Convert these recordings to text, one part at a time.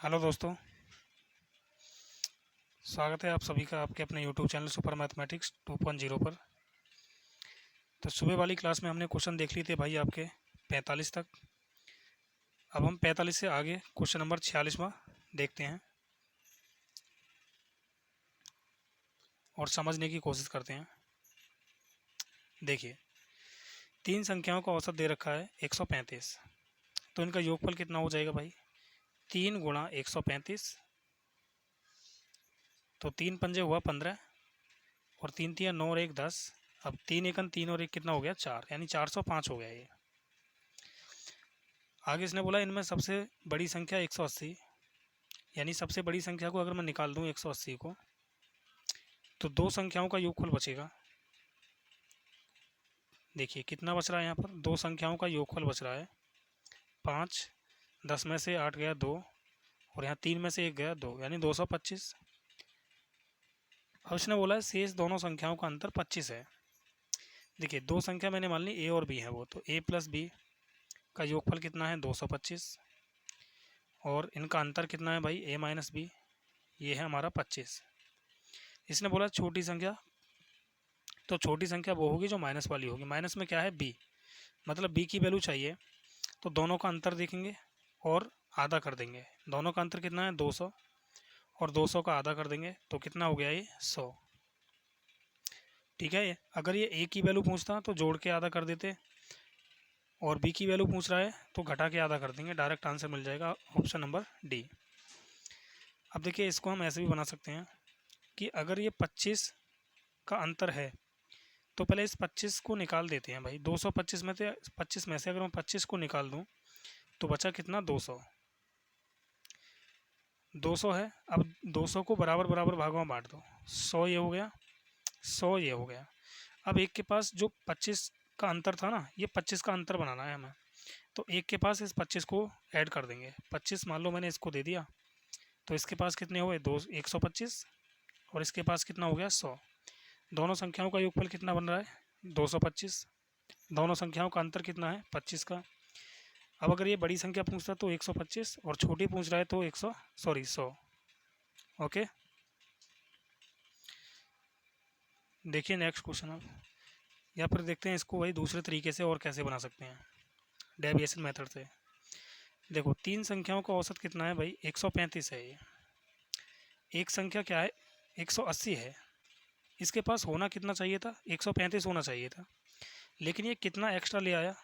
Hello दोस्तों, स्वागत है आप सभी का आपके अपने यूट्यूब चैनल सुपर मैथमेटिक्स 2.0 पर। तो सुबह वाली क्लास में हमने क्वेश्चन देख लिए थे भाई आपके 45 तक। अब हम 45 से आगे क्वेश्चन नंबर 46वां देखते हैं और समझने की कोशिश करते हैं। देखिए, तीन संख्याओं का औसत दे रखा है 135, तो इनका योगफल कितना हो जाएगा भाई? 3 गुणा 135, तो 3 पंजे हुआ 15 और 3 तिया 9 और 1 10। अब 3 एकन 3 और 1 कितना हो गया? 4, यानी 405 हो गया ये। आगे इसने बोला इनमें सबसे बड़ी संख्या 180, यानी सबसे बड़ी संख्या को अगर मैं निकाल दूं 180 को, तो दो संख्याओं का योगफल बचेगा। देखिए कितना बच रहा है यहाँ पर, दो संख्याओं का योगफल बच रहा है 5। 10 में से 8 गया 2 और यहाँ 3 में से 1 गया 2, यानी 225। अब इसने बोला है शेष दोनों संख्याओं का अंतर 25 है। देखिए दो संख्या मैंने मान ली ए और बी है, वो तो ए प्लस बी का योगफल कितना है? 225, और इनका अंतर कितना है भाई? ए माइनस बी, ये है हमारा 25। इसने बोला छोटी संख्या, तो छोटी संख्या वो होगी जो माइनस वाली होगी। माइनस में क्या है? बी, मतलब बी की वैल्यू चाहिए, तो दोनों का अंतर देखेंगे और आधा कर देंगे। दोनों का अंतर कितना है? 200, और 200 का आधा कर देंगे तो कितना हो गया? ये 100। ठीक है, अगर ये ए की वैल्यू पूछता तो जोड़ के आधा कर देते, और बी की वैल्यू पूछ रहा है तो घटा के आधा कर देंगे। डायरेक्ट आंसर मिल जाएगा, ऑप्शन नंबर डी। अब देखिए इसको हम ऐसे भी बना सकते हैं कि अगर ये 25 का अंतर है तो पहले इस 25 को निकाल देते हैं भाई। 225 में से 25 में से अगर मैं 25 को निकाल दूं तो बचा कितना? 200। 200 है, अब 200 को बराबर बराबर भागों में बांट दो। 100 ये हो गया, 100 ये हो गया। अब एक के पास जो 25 का अंतर था ना, ये 25 का अंतर बनाना है हमें, तो एक के पास इस 25 को ऐड कर देंगे। 25 मान लो मैंने इसको दे दिया, तो इसके पास कितने हुए? 125, और इसके पास कितना हो गया? 100। दोनों संख्याओं का योगफल कितना बन रहा है? 225। दोनों संख्याओं का अंतर कितना है? 25 का। अब अगर ये बड़ी संख्या पूछता तो 125, और छोटी पूछ रहा है तो 100। ओके, देखिए नेक्स्ट क्वेश्चन अब, या फिर देखते हैं इसको वही दूसरे तरीके से और कैसे बना सकते हैं, डेविएशन मेथड से। देखो तीन संख्याओं का औसत कितना है भाई? 135 है ये। एक संख्या क्या है? 180 है। इसके पास होना कितना चाहिए था? 135 होना चाहिए था, लेकिन ये कितना एक्स्ट्रा ले आया?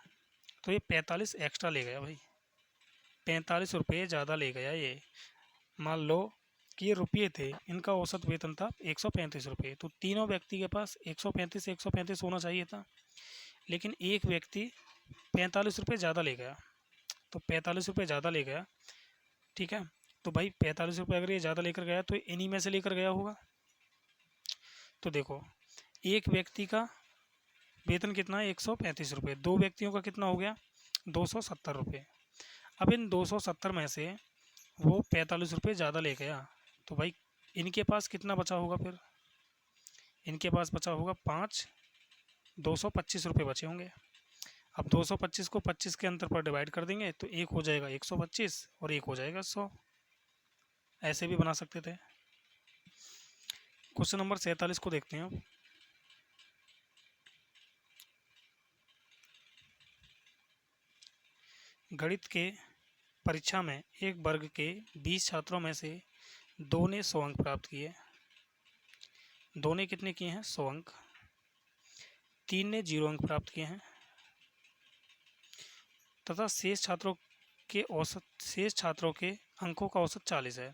तो ये 45 एक्स्ट्रा ले गया भाई, 45 रुपये ज़्यादा ले गया ये। मान लो कि ये रुपये थे, इनका औसत वेतन था 135 रुपये, तो तीनों व्यक्ति के पास 135 होना चाहिए था, लेकिन एक व्यक्ति 45 रुपये ज़्यादा ले गया, तो 45 रुपये ज़्यादा ले गया। ठीक है, तो भाई 45 रुपये अगर ये ज़्यादा लेकर गया तो इन्हीं में से लेकर गया होगा। तो देखो एक व्यक्ति का वेतन कितना है? 135 रुपये। दो व्यक्तियों का कितना हो गया? 270 रुपये। अब इन 270 में से वो 45 रुपये ज़्यादा ले गया, तो भाई इनके पास कितना बचा होगा? फिर इनके पास बचा होगा 5, 225 रुपये बचे होंगे। अब 225 को 25 के अंतर पर डिवाइड कर देंगे तो एक हो जाएगा 125 और एक हो जाएगा 100। ऐसे भी बना सकते थे। क्वेश्चन नंबर 47 को देखते हैं अब। गणित के परीक्षा में एक वर्ग के 20 छात्रों में से 2 ने 100 अंक प्राप्त किए। 2 ने कितने किए हैं? 100 अंक। 3 ने 0 अंक प्राप्त किए हैं, तथा शेष छात्रों के अंकों का औसत 40 है।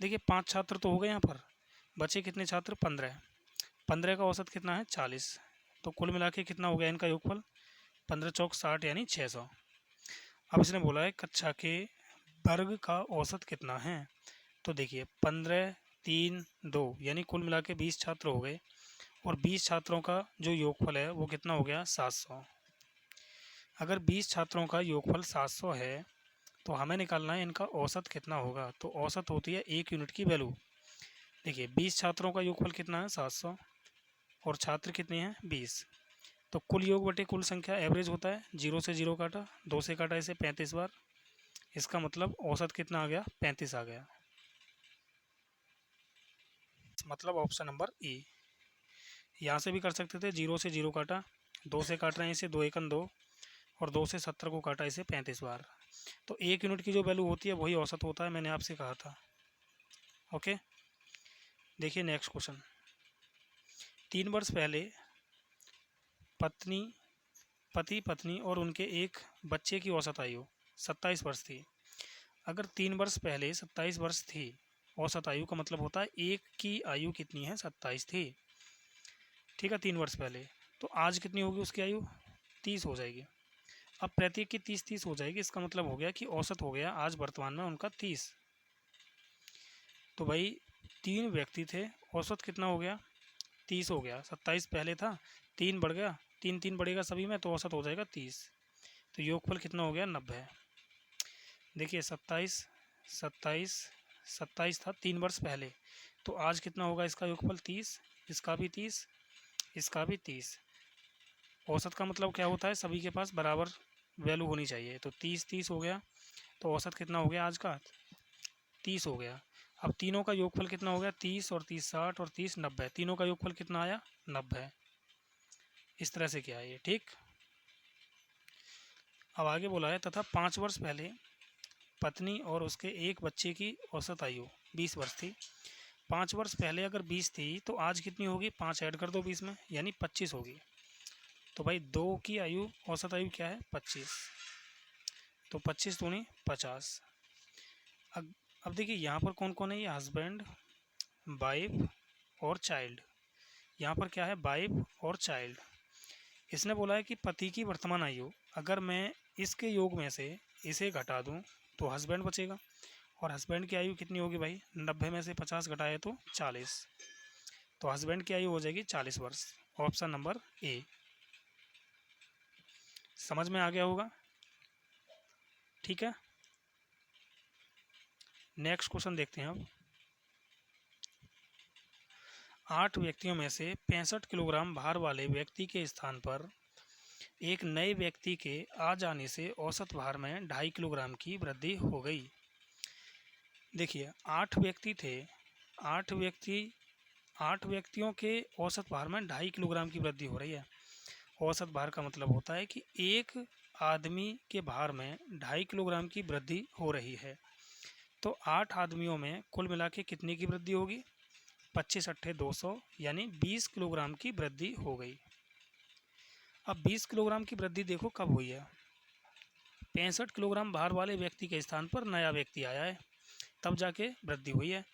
देखिए 5 छात्र तो हो गए यहाँ पर, बचे कितने छात्र? 15। 15 का औसत कितना है? 40। तो कुल मिला के कितना हो गया इनका योगफल? 15 चौक 60, यानी 600। अब इसने बोला है कक्षा के वर्ग का औसत कितना है। तो देखिए 15, 3, 2, यानी कुल मिला के 20 छात्र हो गए, और 20 छात्रों का जो योगफल है वो कितना हो गया? 700। अगर 20 छात्रों का योगफल 700 है तो हमें निकालना है इनका औसत कितना होगा। तो औसत होती है 1 यूनिट की वैल्यू। देखिए 20 छात्रों का योगफल कितना है? 700, और छात्र कितने हैं? 20। तो कुल योग बटे कुल संख्या एवरेज होता है। 0 से 0 काटा, 2 से काटा इसे 35 बार, इसका मतलब औसत कितना आ गया, 35 आ गया। मतलब ऑप्शन नंबर ई। यहाँ से भी कर सकते थे, 0 से 0 काटा, 2 से काट रहे हैं इसे, 2 एकम 2, और 2 से 70 को काटा इसे 35 बार। तो 1 यूनिट की जो वैल्यू होती है वही औसत होता है, मैंने आपसे कहा था। ओके, देखिए नेक्स्ट क्वेश्चन। 3 वर्ष पहले पति पत्नी और उनके एक बच्चे की औसत आयु 27 वर्ष थी। अगर 3 वर्ष पहले 27 वर्ष थी औसत आयु, का मतलब होता है एक की आयु कितनी है, 27 थी। ठीक है, 3 वर्ष पहले। तो आज कितनी होगी उसकी आयु, 30 हो जाएगी। अब प्रत्येक की 30-30 हो जाएगी, इसका मतलब हो गया कि औसत हो गया आज वर्तमान में उनका 30। तो भाई 3 व्यक्ति थे, औसत कितना हो गया, 30 हो गया। 27 पहले था, 3 बढ़ गया, 3 बढ़ेगा सभी में, तो औसत हो जाएगा 30। तो योगफल कितना हो गया, 90। देखिए 27 27 27 था 3 वर्ष पहले, तो आज कितना होगा इसका योगफल, 30, इसका भी 30, इसका भी 30। औसत का मतलब क्या होता है, सभी के पास बराबर वैल्यू होनी चाहिए। तो 30-30 हो गया, तो औसत कितना हो गया आज का, 30 हो गया। अब तीनों का योगफल कितना हो गया, 30 और 30 60 और 30 90, तीनों का योगफल कितना आया, 90। इस तरह से क्या है ये, ठीक। अब आगे बोला है, तथा 5 वर्ष पहले पत्नी और उसके एक बच्चे की औसत आयु 20 वर्ष थी। 5 वर्ष पहले अगर 20 थी तो आज कितनी होगी, 5 ऐड कर दो 20 में, यानी 25 होगी। तो भाई 2 की आयु, औसत आयु क्या है, 25। तो 25 दूनी 50। अब देखिए यहाँ पर कौन कौन है, ये हस्बैंड, वाइफ और चाइल्ड। यहाँ पर क्या है, वाइफ और चाइल्ड। इसने बोला है कि पति की वर्तमान आयु, अगर मैं इसके योग में से इसे घटा दूं तो हस्बैंड बचेगा, और हस्बैंड की आयु कितनी होगी भाई, 90 में से 50 घटाए तो 40। तो हस्बैंड की आयु हो जाएगी 40 वर्ष। Option number A. समझ में आ गया होगा, ठीक है। नेक्स्ट क्वेश्चन देखते हैं अब। 8 व्यक्तियों में से 65 किलोग्राम भार वाले व्यक्ति के स्थान पर एक नए व्यक्ति के आ जाने से औसत भार में 2.5 किलोग्राम की वृद्धि हो गई। देखिए 8 व्यक्ति थे, 8 व्यक्तियों के औसत भार में 2.5 किलोग्राम की वृद्धि हो रही है। औसत भार का मतलब होता है कि एक आदमी के भार में 2.5 किलोग्राम की वृद्धि हो रही है। तो 8 आदमियों में कुल मिला के कितने की वृद्धि होगी, 25 अट्ठे 200, यानी 20 किलोग्राम की वृद्धि हो गई। अब 20 किलोग्राम की वृद्धि देखो कब हुई है, 65 किलोग्राम भार वाले व्यक्ति के स्थान पर नया व्यक्ति आया है, तब जाके वृद्धि हुई है।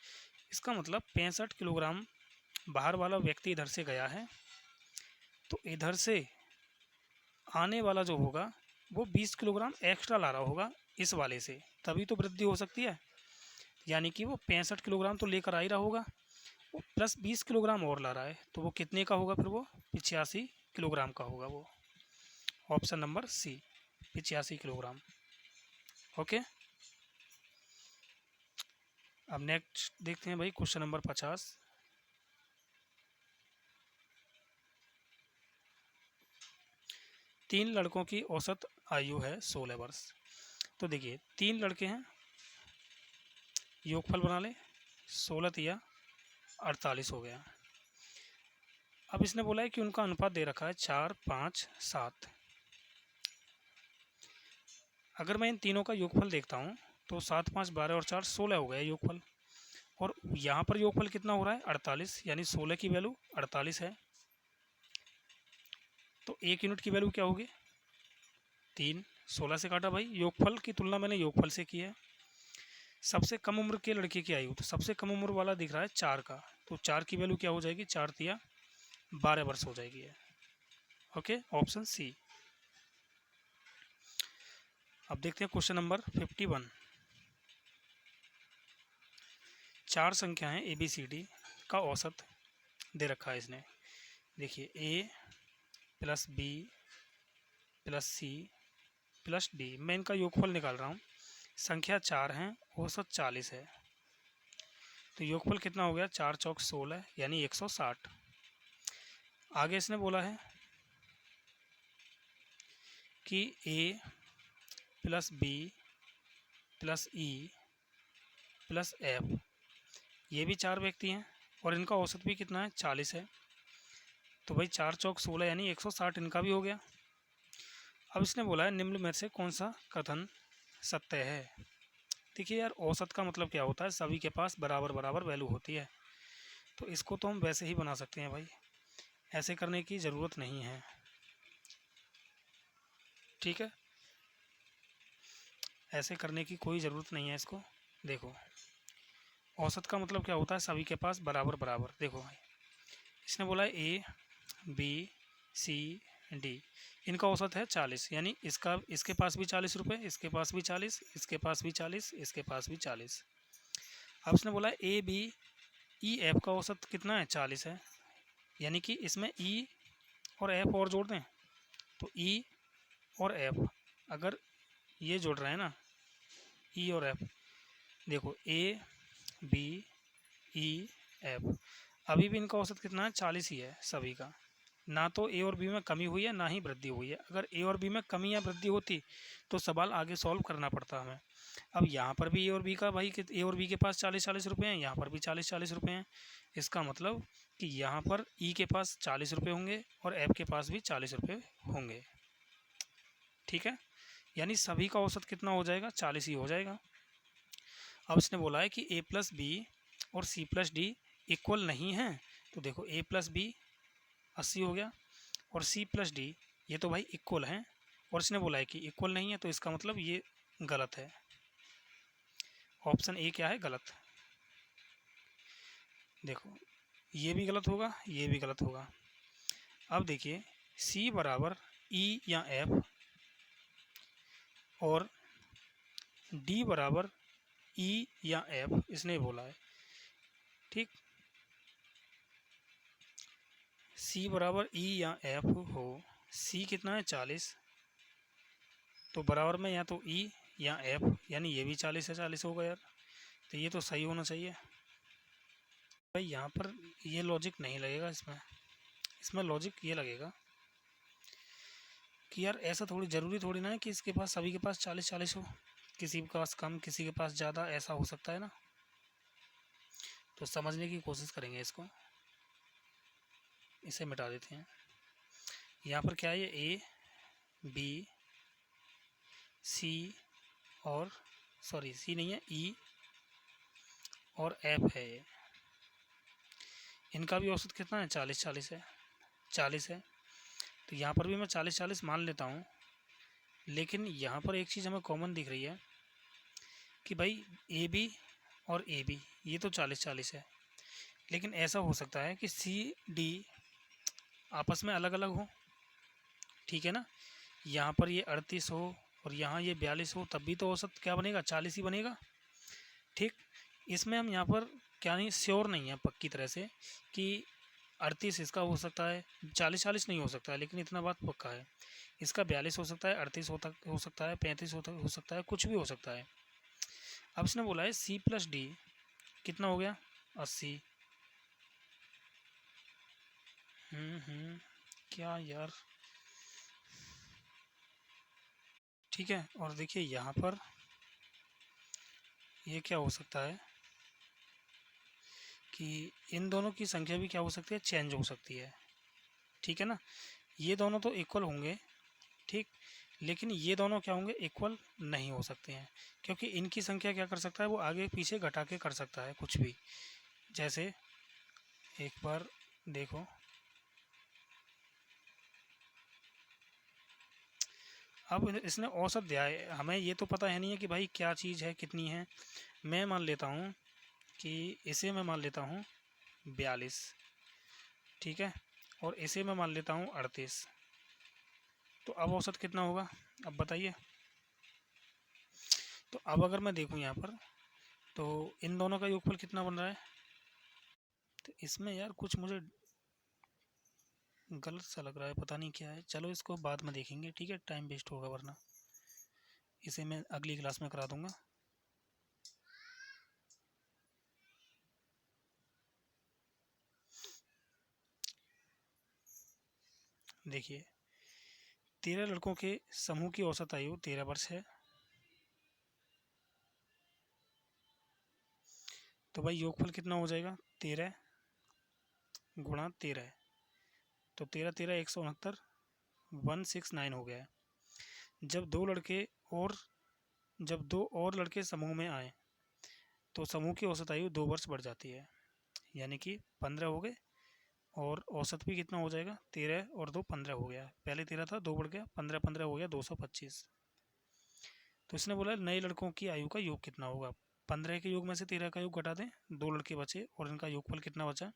इसका मतलब 65 किलोग्राम भार वाला व्यक्ति इधर से गया है, तो इधर से आने वाला जो होगा वो 20 किलोग्राम एक्स्ट्रा ला रहा होगा इस वाले से, तभी तो वृद्धि हो सकती है। यानी कि वो 65 किलोग्राम तो लेकर आ ही रहा होगा, वो प्लस 20 किलोग्राम और ला रहा है, तो वो कितने का होगा फिर, वो 85 किलोग्राम का होगा वो। Option number C, 85 kilogram. Okay, अब नेक्स्ट देखते हैं भाई क्वेश्चन नंबर 50। तीन लड़कों की औसत आयु है 16 वर्ष। तो देखिए 3 लड़के हैं, योगफल बना ले, 16 तिया 48 हो गया। अब इसने बोला है कि उनका अनुपात दे रखा है 4 5 7। अगर मैं इन तीनों का योगफल देखता हूँ तो 7 5 12 और 4 16 हो गया योगफल, और यहाँ पर योगफल कितना हो रहा है 48, यानी 16 की वैल्यू 48 है। तो 1 यूनिट की वैल्यू क्या होगी, 3। 16 से काटा भाई, योगफल की तुलना मैंने योगफल से की है। सबसे कम उम्र के लड़के की आयु, तो सबसे कम उम्र वाला दिख रहा है 4 का, तो 4 की वैल्यू क्या हो जाएगी, 4 तिया 12 वर्ष हो जाएगी है। Okay, option C. अब देखते हैं क्वेश्चन नंबर 51। 4 संख्याएं ABCD का औसत दे रखा है इसने। देखिए A plus B plus C plus D, मैं इनका योगफल निकाल रहा हूँ। संख्या 4 हैं, औसत 40 है, तो योगफल कितना हो गया, 4 चौक 16, यानी 160। आगे इसने बोला है कि A plus B plus E plus F, ये भी 4 व्यक्ति हैं और इनका औसत भी कितना है, 40 है। तो भाई 4 चौक 16 यानी 160 इनका भी हो गया। अब इसने बोला है निम्न में से कौन सा कथन सत्य है। देखिए यार, औसत का मतलब क्या होता है, सभी के पास बराबर बराबर वैल्यू होती है। तो इसको तो हम वैसे ही बना सकते हैं भाई, ऐसे करने की ज़रूरत नहीं है। ठीक है, ऐसे करने की कोई ज़रूरत नहीं है इसको। देखो, औसत का मतलब क्या होता है, सभी के पास बराबर बराबर। देखो भाई, इसने बोला है ए बी सी डी, इनका औसत है 40, यानी इसके पास भी 40 रुपये, इसके पास भी 40, इसके पास भी 40, इसके पास भी 40। अब इसने बोला है ए बी ई एफ का औसत कितना है, 40 है, यानी कि इसमें ई और एफ और जोड़ दें। तो ई और एफ, अगर ये जोड़ रहे हैं ना, ई और एफ, देखो ए बी ई एफ, अभी भी इनका औसत कितना है, 40 ही है सभी का। ना तो ए और बी में कमी हुई है, ना ही वृद्धि हुई है। अगर ए और बी में कमी या वृद्धि होती तो सवाल आगे सॉल्व करना पड़ता हमें। अब यहाँ पर भी ए और बी का भाई, ए और बी के पास 40-40 रुपये हैं, यहाँ पर भी 40-40 रुपये हैं। इसका मतलब कि यहाँ पर ई के पास 40 रुपये होंगे और एफ के पास भी 40 रुपये होंगे। ठीक है, यानी सभी का औसत कितना हो जाएगा, 40 ही हो जाएगा। अब इसने बोला है कि ए प्लस बी और सी प्लस डी इक्वल नहीं है। तो देखो, ए प्लस बी 80 हो गया और सी प्लस डी ये तो भाई इक्वल हैं, और इसने बोला है कि इक्वल नहीं है, तो इसका मतलब ये गलत है। ऑप्शन ए क्या है, गलत। देखो, ये भी गलत होगा, ये भी गलत होगा। अब देखिए, सी बराबर ई या एफ और डी बराबर ई या एफ इसने बोला है। ठीक, सी बराबर ई या एफ हो, सी कितना है, 40, तो बराबर में या तो ई या एफ, यानी ये भी 40 है, 40 होगा यार। तो ये तो सही होना चाहिए भाई। यहाँ पर ये लॉजिक नहीं लगेगा, इसमें इसमें लॉजिक ये लगेगा कि यार ऐसा थोड़ी ज़रूरी थोड़ी ना है कि इसके पास, सभी के पास 40-40 हो, किसी के पास कम, किसी के पास ज़्यादा, ऐसा हो सकता है ना। तो समझने की कोशिश करेंगे इसको, इसे मिटा देते हैं। यहाँ पर क्या है, ये ए बी सी और सॉरी सी नहीं है, ई और एफ है ये, इनका भी औसत कितना है, 40-40 है, 40 है। तो यहाँ पर भी मैं 40-40 मान लेता हूँ, लेकिन यहाँ पर एक चीज़ हमें कॉमन दिख रही है कि भाई ए बी और ए बी ये तो 40-40 है, लेकिन ऐसा हो सकता है कि सी डी आपस में अलग अलग हो। ठीक है ना, यहाँ पर ये 38 हो और यहाँ ये 42 हो, तब भी तो औसत क्या बनेगा, 40 ही बनेगा। ठीक, इसमें हम यहाँ पर क्या नहीं, श्योर नहीं है पक्की तरह से कि 38 इसका हो सकता है, 40-40 नहीं हो सकता है, लेकिन इतना बात पक्का है, इसका 42 हो सकता है, 38 हो सकता है, 35 हो सकता है, कुछ भी हो सकता है। अब इसने बोला है सी प्लस डी कितना हो गया, 80। क्या यार, ठीक है। और देखिए यहाँ पर ये क्या हो सकता है कि इन दोनों की संख्या भी क्या हो सकती है, चेंज हो सकती है। ठीक है ना, ये दोनों तो इक्वल होंगे, ठीक, लेकिन ये दोनों क्या होंगे, इक्वल नहीं हो सकते हैं, क्योंकि इनकी संख्या क्या कर सकता है, वो आगे पीछे घटा के कर सकता है कुछ भी। जैसे एक बार देखो, अब इसने औसत दिया है, हमें ये तो पता है नहीं है कि भाई क्या चीज़ है, कितनी है। मैं मान लेता हूँ कि इसे मैं मान लेता हूँ 42, ठीक है, और इसे मैं मान लेता हूँ 38। तो अब औसत कितना होगा, अब बताइए। तो अब अगर मैं देखूँ यहाँ पर, तो इन दोनों का योगफल कितना बन रहा है। तो इसमें यार कुछ मुझे गलत सा लग रहा है, पता नहीं क्या है। चलो इसको बाद में देखेंगे, ठीक है, टाइम वेस्ट होगा वरना। इसे मैं अगली क्लास में करा दूंगा। देखिए, 13 लड़कों के समूह की औसत आयु 13 वर्ष है। तो भाई योगफल कितना हो जाएगा, 13 गुणा 13, तो 13 13 169, 169 हो गया है। जब दो लड़के और जब दो और लड़के समूह में आए तो समूह की औसत आयु 2 वर्ष बढ़ जाती है, यानी कि 15 हो गए, और औसत भी कितना हो जाएगा, 13 और 2 15 हो गया। पहले 13 था, 2 बढ़ गया, 15 15 हो गया 225। तो इसने बोला नए लड़कों की आयु का योग कितना होगा। 15 के योग में से 13 का योग घटा दें, 2 लड़के बचे और इनका योगफल कितना बचा,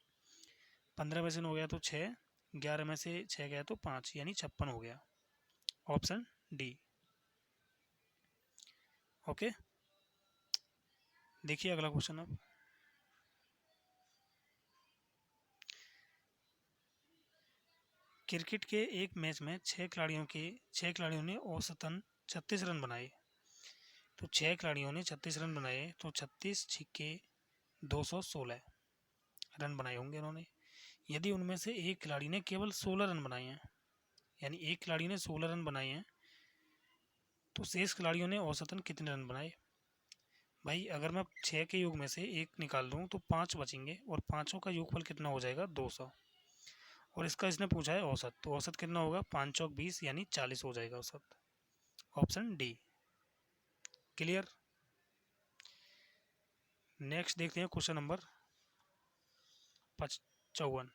15 में से 9 हो गया तो 6, 11 में से 6 गया तो 5, यानी 56 हो गया। Option D. ओके, देखिए अगला क्वेश्चन अब। क्रिकेट के एक मैच में 6 खिलाड़ियों ने औसतन 36 रन बनाए। तो 6 खिलाड़ियों ने 36 रन बनाए, तो 36 छिक्के 216 रन बनाए होंगे उन्होंने। यदि उनमें से एक खिलाड़ी ने केवल 16 रन बनाए हैं, यानी एक खिलाड़ी ने 16 रन बनाए हैं, तो शेष खिलाड़ियों ने औसतन कितने रन बनाए। भाई अगर मैं 6 के योग में से एक निकाल दूं तो 5 बचेंगे, और पाँचों का योगफल कितना हो जाएगा, 200। और इसका इसने पूछा है औसत, तो औसत कितना होगा, 5 चौक 20, यानी 40 हो जाएगा औसत। Option D. क्लियर। नेक्स्ट देखते हैं क्वेश्चन नंबर 54।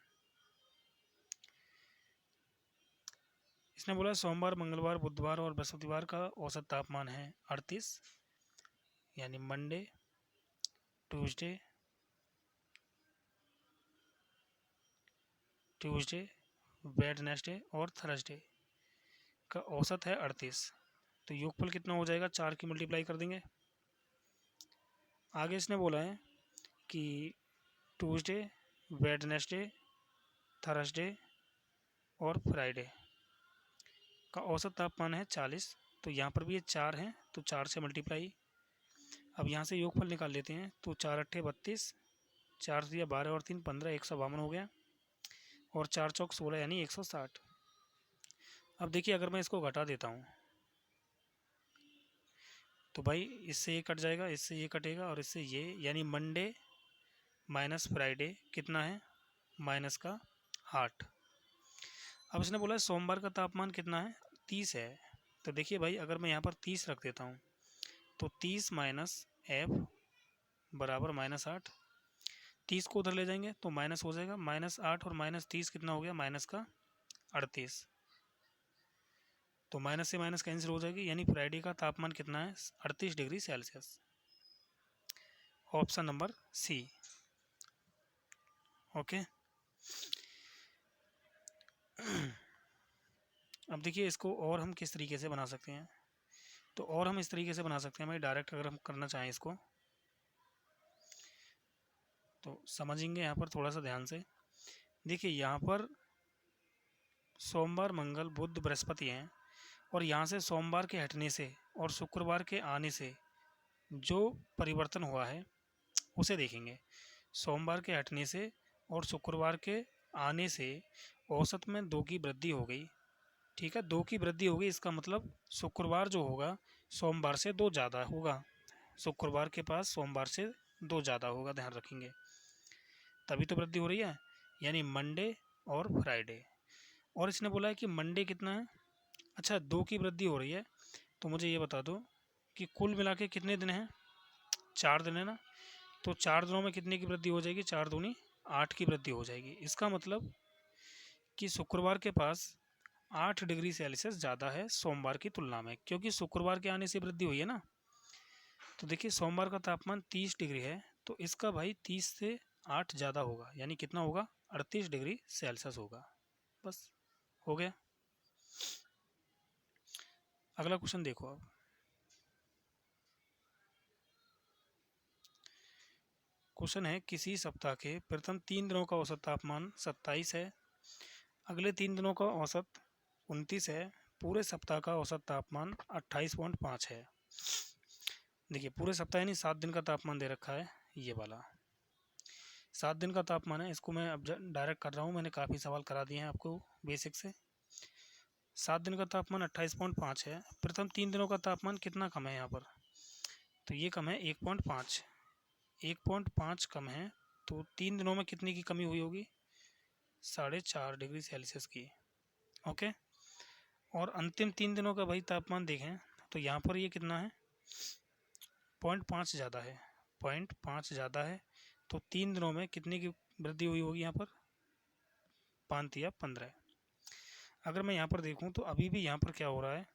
इसने बोला सोमवार, मंगलवार, बुधवार और बृहस्पतिवार का औसत तापमान है 38, यानी मंडे, ट्यूसडे, वेडनेसडे और थर्सडे का औसत है 38। तो योगफल कितना हो जाएगा, 4 की मल्टीप्लाई कर देंगे। आगे इसने बोला है कि ट्यूसडे, वेडनेसडे, थर्सडे और फ्राइडे का औसत तापमान है 40। तो यहाँ पर भी ये 4 हैं, तो 4 से मल्टीप्लाई। अब यहाँ से योगफल निकाल लेते हैं, तो 4 अट्ठे 32, 4 दिया 12 और 3 15, 152 हो गया, और 4 चौक 16, यानी 160। अब देखिए अगर मैं इसको घटा देता हूँ तो भाई इससे ये कट जाएगा, इससे ये कटेगा और इससे ये, यानी मंडे माइनस फ्राइडे कितना है, माइनस का 8। अब इसने बोला सोमवार का तापमान कितना है, 30 है। तो देखिए भाई अगर मैं यहाँ पर 30 रख देता हूँ तो 30 माइनस एफ बराबर -8। 30 को उधर ले जाएंगे तो माइनस हो जाएगा, -8 और -30 कितना हो गया, माइनस का 38। तो माइनस से माइनस कैंसिल हो जाएगी, यानी फ्राइडे का तापमान कितना है, 38 degree Celsius. Option number C. Okay. अब देखिए इसको और हम किस तरीके से बना सकते हैं। तो और हम इस तरीके से बना सकते हैं भाई, डायरेक्ट अगर हम करना चाहें इसको तो समझेंगे यहाँ पर थोड़ा सा ध्यान से। देखिए यहाँ पर सोमवार, मंगल, बुध, बृहस्पति हैं, और यहाँ से सोमवार के हटने से और शुक्रवार के आने से जो परिवर्तन हुआ है उसे देखेंगे। सोमवार के हटने से और शुक्रवार के आने से औसत में 2 की वृद्धि हो गई। ठीक है, 2 की वृद्धि हो गई, इसका मतलब शुक्रवार जो होगा सोमवार से 2 ज़्यादा होगा। शुक्रवार के पास सोमवार से 2 ज़्यादा होगा, ध्यान रखेंगे, तभी तो वृद्धि हो रही है, यानी मंडे और फ्राइडे। और इसने बोला है कि मंडे कितना है, अच्छा 2 की वृद्धि हो रही है, तो मुझे ये बता दो कि कुल मिला के कितने दिन हैं, 4 दिन है ना। तो 4 दिनों में कितने की वृद्धि हो जाएगी, 4 दूनी 8 की वृद्धि हो जाएगी। इसका मतलब कि शुक्रवार के पास 8 डिग्री सेल्सियस ज़्यादा है सोमवार की तुलना में, क्योंकि शुक्रवार के आने से वृद्धि हुई है ना। तो देखिए सोमवार का तापमान 30 डिग्री है, तो इसका भाई 30 से 8 ज़्यादा होगा, यानी कितना होगा, 38 डिग्री सेल्सियस होगा। बस हो गया। अगला क्वेश्चन देखो अब। क्वेश्चन है किसी सप्ताह के प्रथम 3 दिनों का औसत तापमान 27 है, अगले 3 दिनों का औसत 29 है, पूरे सप्ताह का औसत तापमान 28.5 है। देखिए पूरे सप्ताह यानी 7 दिन का तापमान दे रखा है, ये वाला 7 दिन का तापमान है। इसको मैं अब डायरेक्ट कर रहा हूँ, मैंने काफ़ी सवाल करा दिए हैं आपको बेसिक से। 7 दिन का तापमान 28.5 है, प्रथम 3 दिनों का तापमान कितना कम है यहाँ पर, तो ये कम है 1.5। 1.5 कम है, तो 3 दिनों में कितने की कमी हुई होगी? 4.5 डिग्री सेल्सियस की। ओके। और अंतिम 3 दिनों का भाई तापमान देखें तो यहाँ पर ये कितना है? 0.5 ज़्यादा है, 0.5 ज़्यादा है, तो 3 दिनों में कितने की वृद्धि हुई होगी यहाँ पर? 5 या 15। अगर मैं यहाँ पर देखूँ तो अभी भी यहाँ पर क्या हो रहा है?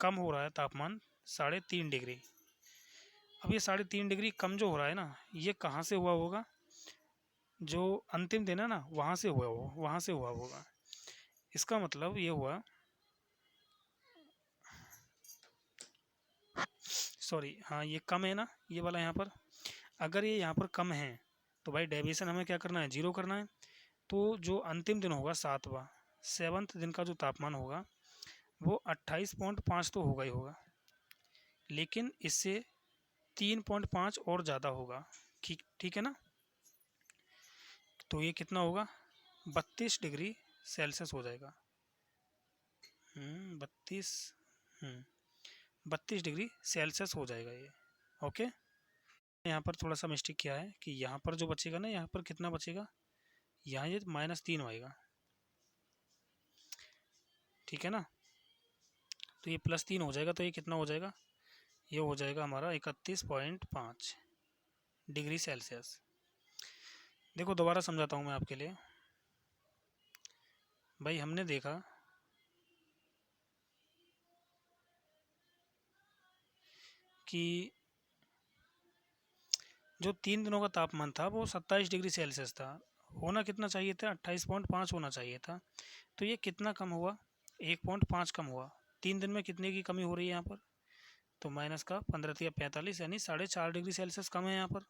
कम हो रहा है तापमान 3.5 डिग्री। अब ये 3.5 डिग्री कम जो हो रहा है ना, ये कहाँ से हुआ होगा? जो अंतिम दिन है ना, वहाँ से हुआ होगा। इसका मतलब ये हुआ, सॉरी, हाँ ये कम है ना, ये वाला यहाँ पर। अगर ये यहाँ पर कम है तो भाई डेविएशन हमें क्या करना है? 0 करना है। तो जो अंतिम दिन होगा 7वें दिन का जो तापमान होगा वो 28.5 तो होगा ही होगा, लेकिन इससे 3.5 और ज़्यादा होगा। ठीक है ना? तो ये कितना होगा? 32 डिग्री सेल्सियस हो जाएगा। 32 डिग्री सेल्सियस हो जाएगा ये। ओके। यहाँ पर थोड़ा सा मिस्टेक किया है कि यहाँ पर जो बचेगा ना, यहाँ पर कितना बचेगा? यहाँ ये -3 आएगा। ठीक है ना? तो ये +3 हो जाएगा, तो ये कितना हो जाएगा? ये हो जाएगा हमारा 31.5 डिग्री सेल्सियस। देखो दोबारा समझाता हूँ मैं आपके लिए। भाई हमने देखा कि जो 3 दिनों का तापमान था वो 27 डिग्री सेल्सियस था। होना कितना चाहिए था? 28.5 होना चाहिए था। तो ये कितना कम हुआ? 1.5 कम हुआ। 3 दिन में कितने की कमी हो रही है यहाँ पर? तो माइनस का 15 या 45, यानी 4.5 डिग्री सेल्सियस कम है यहाँ पर।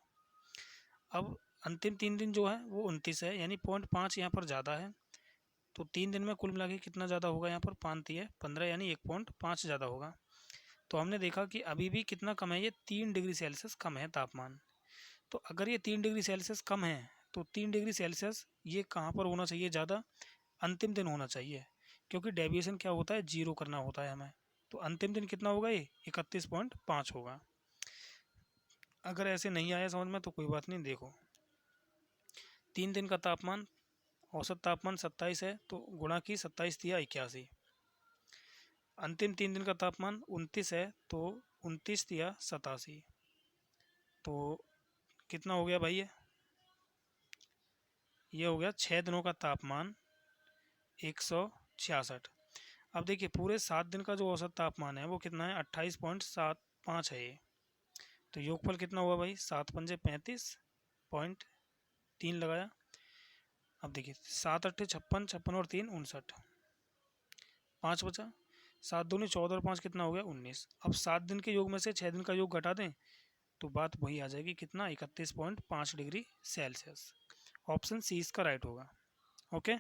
अब अंतिम 3 दिन जो है वो 29 है, यानी 0.5 यहाँ पर ज़्यादा है। तो 3 दिन में कुल मिला के कितना ज़्यादा होगा यहाँ पर? 5 या 15, यानी 1.5 ज़्यादा होगा। तो हमने देखा कि अभी भी कितना कम है? ये 3 डिग्री सेल्सियस कम है तापमान। तो अगर ये 3 डिग्री सेल्सियस कम है तो 3 डिग्री सेल्सियस ये कहाँ पर होना चाहिए ज़्यादा? अंतिम दिन होना चाहिए, क्योंकि डेविएशन क्या होता है? 0 करना होता है हमें। तो अंतिम दिन कितना होगा? ये 31.5 होगा। अगर ऐसे नहीं आया समझ में तो कोई बात नहीं। देखो 3 दिन का तापमान, औसत तापमान 27 है, तो गुणा की 27 या 81। अंतिम 3 दिन का तापमान 29 है, तो 29 या 87। तो कितना हो गया भाई? ये हो गया 6 दिनों का तापमान 166। अब देखिए पूरे 7 दिन का जो औसत तापमान है वो कितना है? 28.75 है ये। तो योगफल कितना हुआ भाई? 7 पंजे 35.3 लगाया। अब देखिए 7 अट्ठे 56, 56 और 3 59, 5 बचा। 7 दूनी 14 और 5 कितना हो गया? 19। अब 7 दिन के योग में से 6 दिन का योग घटा दें तो बात वही आ जाएगी, कितना? 31.5 डिग्री सेल्सियस। ऑप्शन सी इसका राइट होगा। ओके।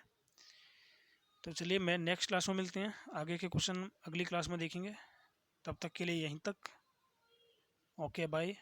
तो चलिए मैं नेक्स्ट क्लास में मिलते हैं, आगे के क्वेश्चन अगली क्लास में देखेंगे। तब तक के लिए यहीं तक। Okay bye.